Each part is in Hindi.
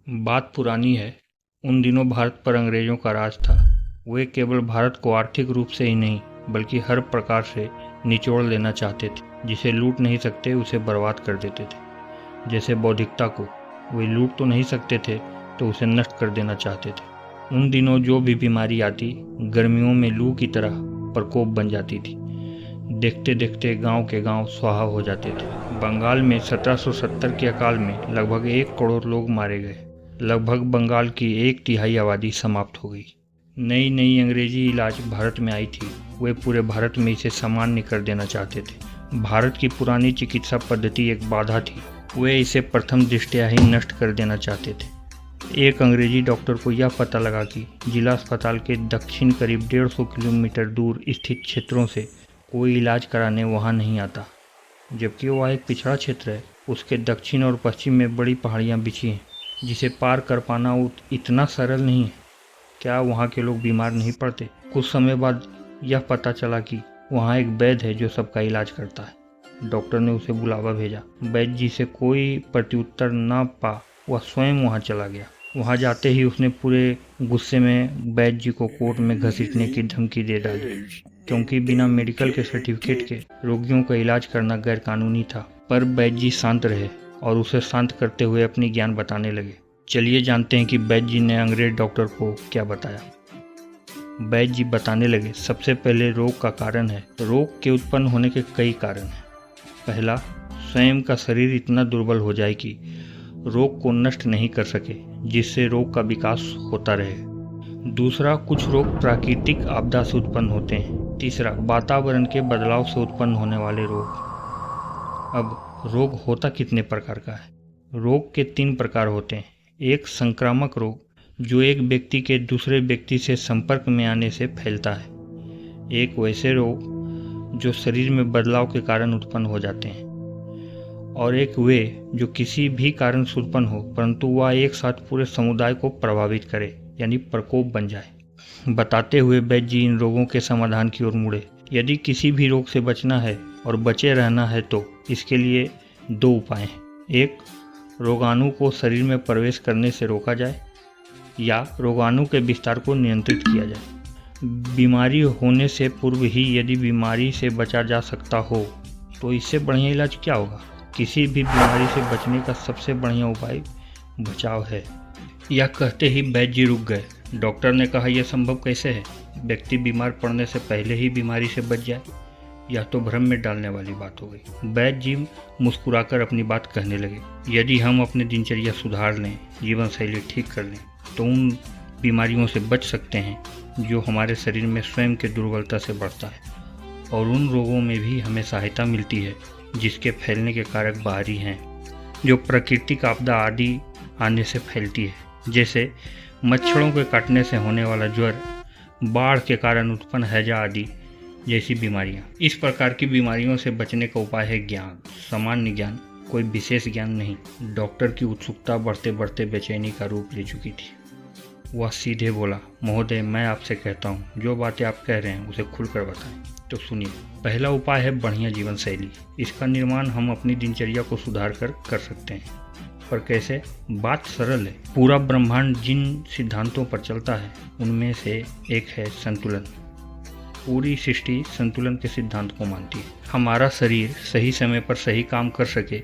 बात पुरानी है। उन दिनों भारत पर अंग्रेजों का राज था। वे केवल भारत को आर्थिक रूप से ही नहीं बल्कि हर प्रकार से निचोड़ लेना चाहते थे। जिसे लूट नहीं सकते उसे बर्बाद कर देते थे। जैसे बौद्धिकता को वे लूट तो नहीं सकते थे तो उसे नष्ट कर देना चाहते थे। उन दिनों जो भी बीमारी आती गर्मियों में लू की तरह प्रकोप बन जाती थी। देखते देखते गांव के गांव स्वाहा हो जाते थे। बंगाल में 1770 के अकाल में लगभग 1 करोड़ लोग मारे गए। लगभग बंगाल की 1/3 आबादी समाप्त हो गई। नई नई अंग्रेजी इलाज भारत में आई थी। वे पूरे भारत में इसे सामान्य कर देना चाहते थे। भारत की पुरानी चिकित्सा पद्धति एक बाधा थी। वे इसे प्रथम दृष्टया ही नष्ट कर देना चाहते थे। एक अंग्रेजी डॉक्टर को यह पता लगा कि जिला अस्पताल के दक्षिण करीब 150 किलोमीटर दूर स्थित क्षेत्रों से कोई इलाज कराने वहाँ नहीं आता, जबकि वह एक पिछड़ा क्षेत्र है। उसके दक्षिण और पश्चिम में बड़ी पहाड़ियाँ बिछी हैं जिसे पार कर पाना इतना सरल नहीं है। क्या वहाँ के लोग बीमार नहीं पड़ते? कुछ समय बाद यह पता चला कि वहाँ एक वैद्य है जो सबका इलाज करता है। डॉक्टर ने उसे बुलावा भेजा। वैद्य जी से कोई प्रत्युत्तर न पा वह स्वयं वहाँ चला गया। वहाँ जाते ही उसने पूरे गुस्से में वैद्य जी को कोर्ट में घसीटने की धमकी दे डाली, क्योंकि बिना मेडिकल के सर्टिफिकेट के रोगियों का इलाज करना गैर कानूनी था। पर वैद्य जी शांत रहे और उसे शांत करते हुए अपनी ज्ञान बताने लगे। चलिए जानते हैं कि वैद्य जी ने अंग्रेज डॉक्टर को क्या बताया। वैद्य जी बताने लगे, सबसे पहले रोग का कारण है। रोग के उत्पन्न होने के कई कारण हैं। पहला, स्वयं का शरीर इतना दुर्बल हो जाए कि रोग को नष्ट नहीं कर सके, जिससे रोग का विकास होता रहे। दूसरा, कुछ रोग प्राकृतिक आपदा से उत्पन्न होते हैं। तीसरा, वातावरण के बदलाव से उत्पन्न होने वाले रोग। अब रोग होता कितने प्रकार का है? रोग के 3 प्रकार होते हैं। एक, संक्रामक रोग, जो एक व्यक्ति के दूसरे व्यक्ति से संपर्क में आने से फैलता है। एक, वैसे रोग जो शरीर में बदलाव के कारण उत्पन्न हो जाते हैं। और एक, वे जो किसी भी कारण से उत्पन्न हो परंतु वह एक साथ पूरे समुदाय को प्रभावित करे, यानी प्रकोप बन जाए। बताते हुए वैद्य जी इन रोगों के समाधान की ओर मुड़े। यदि किसी भी रोग से बचना है और बचे रहना है तो इसके लिए 2 उपाय हैं। एक, रोगाणु को शरीर में प्रवेश करने से रोका जाए या रोगाणु के विस्तार को नियंत्रित किया जाए। बीमारी होने से पूर्व ही यदि बीमारी से बचा जा सकता हो तो इससे बढ़िया इलाज क्या होगा? किसी भी बीमारी से बचने का सबसे बढ़िया उपाय बचाव है। यह कहते ही वैद्य जी रुक गए। डॉक्टर ने कहा, यह संभव कैसे है? व्यक्ति बीमार पड़ने से पहले ही बीमारी से बच जाए? यह तो भ्रम में डालने वाली बात हो गई। वैद्य जी मुस्कुराकर अपनी बात कहने लगे, यदि हम अपनी दिनचर्या सुधार लें, जीवन शैली ठीक कर लें तो उन बीमारियों से बच सकते हैं जो हमारे शरीर में स्वयं के दुर्बलता से बढ़ता है। और उन रोगों में भी हमें सहायता मिलती है जिसके फैलने के कारक बाहरी हैं, जो प्राकृतिक आपदा आदि आने से फैलती है, जैसे मच्छरों के काटने से होने वाला ज्वर, बाढ़ के कारण उत्पन्न हैजा आदि जैसी बीमारियां। इस प्रकार की बीमारियों से बचने का उपाय है ज्ञान, सामान्य ज्ञान, कोई विशेष ज्ञान नहीं। डॉक्टर की उत्सुकता बढ़ते बढ़ते बेचैनी का रूप ले चुकी थी। वह सीधे बोला, महोदय, मैं आपसे कहता हूँ, जो बातें आप कह रहे हैं उसे खुलकर बताएं। तो सुनिए। पहला उपाय है बढ़िया जीवन शैली। इसका निर्माण हम अपनी दिनचर्या को सुधार कर सकते हैं। पर कैसे? बात सरल है। पूरा ब्रह्मांड जिन सिद्धांतों पर चलता है उनमें से एक है संतुलन। पूरी सृष्टि संतुलन के सिद्धांत को मानती है। हमारा शरीर सही समय पर सही काम कर सके,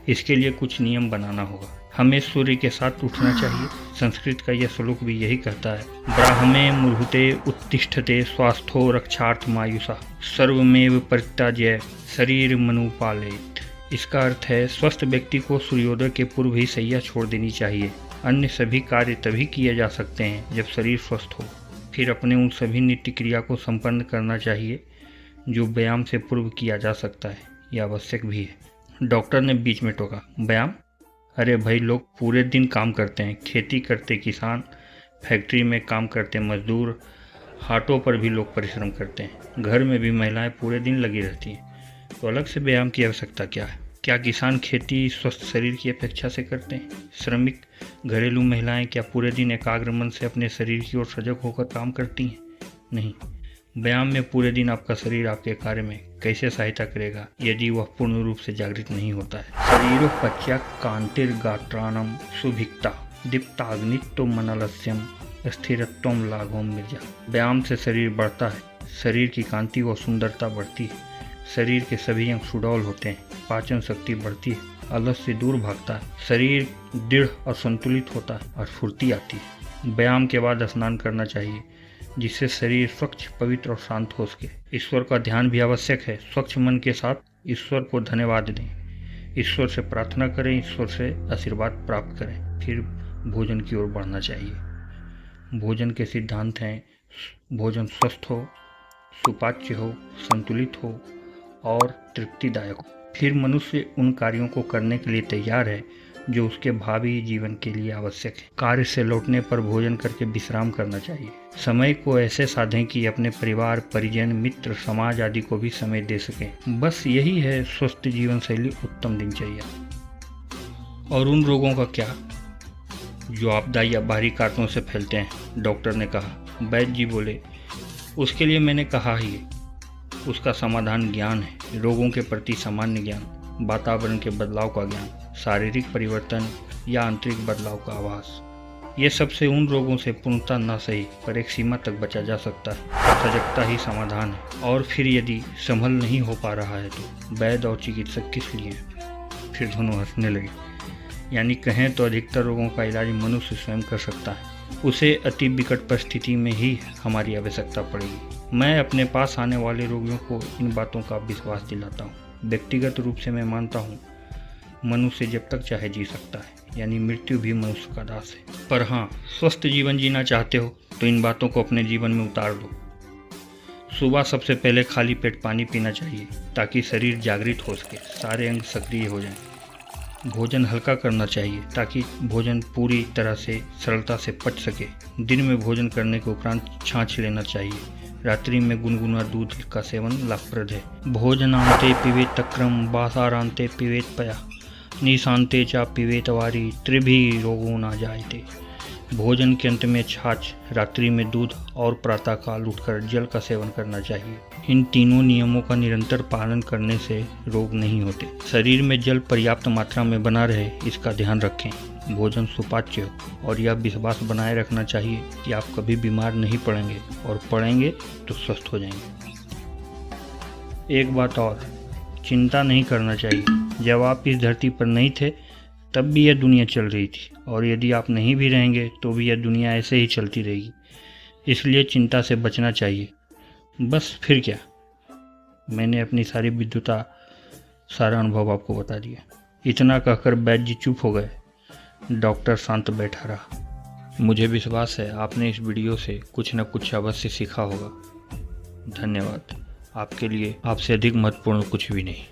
इसके लिए कुछ नियम बनाना होगा। हमें सूर्य के साथ उठना चाहिए। संस्कृत का यह श्लोक भी यही कहता है, ब्राह्मे मुहूर्ते उत्तिष्ठते स्वास्थो रक्षार्थ मायुषा सर्वमेव परित्याज्य शरीर मनुपालेत। इसका अर्थ है, स्वस्थ व्यक्ति को सूर्योदय के पूर्व ही शैया छोड़ देनी चाहिए। अन्य सभी कार्य तभी किए जा सकते हैं जब शरीर स्वस्थ हो। फिर अपने उन सभी नित्य क्रिया को संपन्न करना चाहिए जो व्यायाम से पूर्व किया जा सकता है, यह आवश्यक भी है। डॉक्टर ने बीच में टोका, व्यायाम? अरे भाई, लोग पूरे दिन काम करते हैं। खेती करते किसान, फैक्ट्री में काम करते मजदूर, हाटों पर भी लोग परिश्रम करते हैं, घर में भी महिलाएं पूरे दिन लगी रहती हैं, तो अलग से व्यायाम की आवश्यकता क्या है? क्या किसान खेती स्वस्थ शरीर की अपेक्षा से करते हैं? श्रमिक घरेलू महिलाएं क्या पूरे दिन एकाग्र मन से अपने शरीर की ओर सजग होकर काम करती हैं? नहीं। व्यायाम में पूरे दिन आपका शरीर आपके कार्य में कैसे सहायता करेगा यदि वह पूर्ण रूप से जागृत नहीं होता है? शरीरो पच्या कांतिर्गात्राणम सुभिक्ता दीप्ताग्नित्व मनलस्यम स्थिरत्वम लाघवम मिर्जा। व्यायाम से शरीर बढ़ता है, शरीर की कांति व सुंदरता बढ़ती है, शरीर के सभी अंग सुडौल होते हैं, पाचन शक्ति बढ़ती है, आलस से दूर भागता है, शरीर दृढ़ और संतुलित होता है और फुर्ती आती है। व्यायाम के बाद स्नान करना चाहिए जिससे शरीर स्वच्छ, पवित्र और शांत हो सके। ईश्वर का ध्यान भी आवश्यक है। स्वच्छ मन के साथ ईश्वर को धन्यवाद दें, ईश्वर से प्रार्थना करें, ईश्वर से आशीर्वाद प्राप्त करें, फिर भोजन की ओर बढ़ना चाहिए। भोजन के सिद्धांत हैं: भोजन स्वस्थ हो, सुपाच्य हो, संतुलित हो और तृप्तिदायक हो। फिर मनुष्य उन कार्यों को करने के लिए तैयार है जो उसके भावी जीवन के लिए आवश्यक है। कार्य से लौटने पर भोजन करके विश्राम करना चाहिए। समय को ऐसे साधें कि अपने परिवार, परिजन, मित्र, समाज आदि को भी समय दे सकें। बस यही है स्वस्थ जीवन शैली, उत्तम दिनचर्या। और उन रोगों का क्या जो आपदा या बाहरी कारणों से फैलते हैं? डॉक्टर ने कहा। वैद्य जी बोले, उसके लिए मैंने कहा ही, उसका समाधान ज्ञान है। रोगों के प्रति सामान्य ज्ञान, वातावरण के बदलाव का ज्ञान, शारीरिक परिवर्तन या आंतरिक बदलाव का आभास। ये सबसे उन रोगों से पूर्णतः न सही पर एक सीमा तक बचा जा सकता है। सजगता ही समाधान है। और फिर यदि संभल नहीं हो पा रहा है तो वैद्य और चिकित्सक किस लिए? फिर दोनों हंसने लगे। यानी कहें तो अधिकतर रोगों का इलाज मनुष्य स्वयं कर सकता है। उसे अति विकट परिस्थिति में ही हमारी आवश्यकता पड़ेगी। मैं अपने पास आने वाले रोगियों को इन बातों का विश्वास दिलाता हूँ। व्यक्तिगत रूप से मैं मानता हूँ मनुष्य जब तक चाहे जी सकता है, यानी मृत्यु भी मनुष्य का दास है। पर हाँ, स्वस्थ जीवन जीना चाहते हो तो इन बातों को अपने जीवन में उतार दो। सुबह सबसे पहले खाली पेट पानी पीना चाहिए ताकि शरीर जागृत हो सके, सारे अंग सक्रिय हो जाएं। भोजन हल्का करना चाहिए ताकि भोजन पूरी तरह से सरलता से पच सके। दिन में भोजन करने के उपरांत छाछ लेना चाहिए। रात्रि में गुनगुना दूध का सेवन लाभप्रद है। भोजनांते पिबेत तक्रम बासारांते पिबेत पया निशांते चा पिबेत वारी त्रिभी रोगो ना जायते। भोजन के अंत में छाछ, रात्रि में दूध और प्रातःकाल उठकर जल का सेवन करना चाहिए। इन तीनों नियमों का निरंतर पालन करने से रोग नहीं होते। शरीर में जल पर्याप्त मात्रा में बना रहे, इसका ध्यान रखें। भोजन सुपाच्य हो और यह विश्वास बनाए रखना चाहिए कि आप कभी बीमार नहीं पड़ेंगे, और पड़ेंगे तो स्वस्थ हो जाएंगे। एक बात और, चिंता नहीं करना चाहिए। जब आप इस धरती पर नहीं थे तब भी यह दुनिया चल रही थी, और यदि आप नहीं भी रहेंगे तो भी यह दुनिया ऐसे ही चलती रहेगी। इसलिए चिंता से बचना चाहिए। बस फिर क्या, मैंने अपनी सारी विद्वता, सारा अनुभव आपको बता दिया। इतना कहकर वैद्य जी चुप हो गए। डॉक्टर शांत बैठा रहा। मुझे विश्वास है आपने इस वीडियो से कुछ न कुछ अवश्य सीखा होगा। धन्यवाद। आपके लिए आपसे अधिक महत्वपूर्ण कुछ भी नहीं।